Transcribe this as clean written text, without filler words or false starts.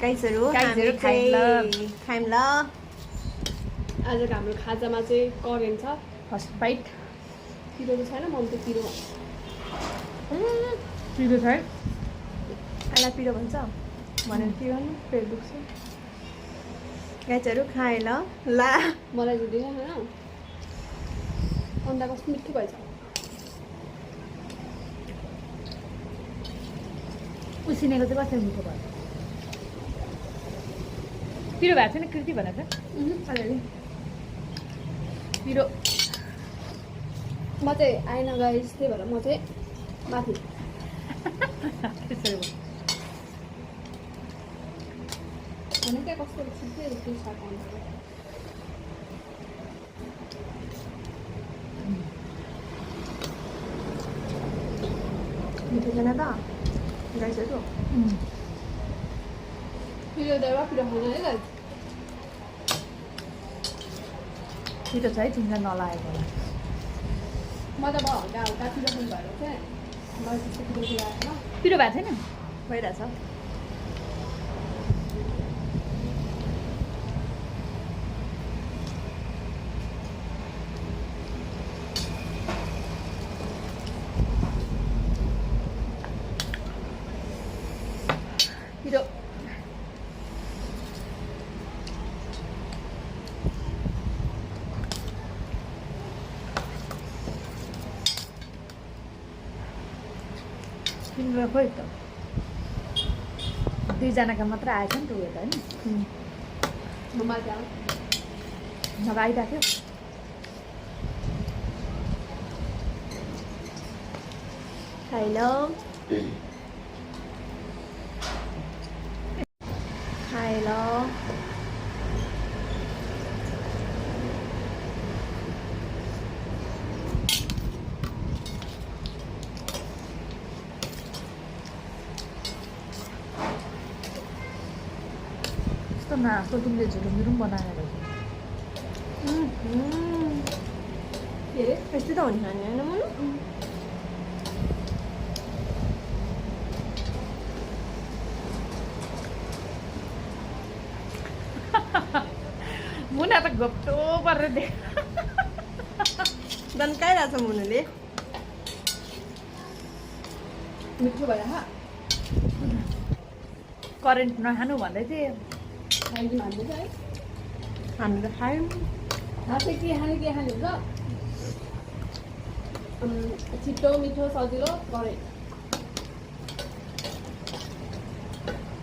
गाइसहरु खाइम ल आजको हाम्रो खाजामा चाहिँ करेन्ट छ फर्स्ट बाइट पिरो त छैन मन त पिरो पिरो छ है आला पिरो भन्छ भनेर के गर्नु पेट दुख्छ गाइसहरु खाए ल ला मलाई चाहिँ दिनु हैन अन्डा कस्तो मिठो भएछ उसिनेको चाहिँ कसरी मिठो भयो पिरो भएको छैन कृति भनेर अलिअलि पिरो म चाहिँ आएन गाइस त्यही भएर म चाहिँ माथि त्यसरी भयो भने क्या कस्तो छिट्टै त्यो साको अन्डा मिठो छैन त गाइसहरु पिरो देवा पिरो खाना है गाइस पिरो छ है तिमीलाई नलागेको होला म त हल्का हल्का पिरो खानु भएर चाहिँ मलाई त्यस्तो पिरो आएन पिरो भएको छैन भइरहेछ पिरो तिम्रो खोइ त दुईजनाको मात्र आएछ नि त उयो त होइन ममा जाऊ नभए आइरहेको थियो खाइ ल खाइ ल यस्तो नाको तिमीले झुरुमुरु पनि बनाएर रहेछ के अरे यस्तै त हुन्छ नि होइन मुनु मुना त घोप्टो गरेर देख दन्काइरहेछ मुनुले मिठो भयो हा करेन्ट नखानु भन्दै थिएँ खाइदिनु हाल्दैछ है हामी त खायौँ चाहिँ के खाने हुन्छ छिटो मिठो सजिलो गरेँ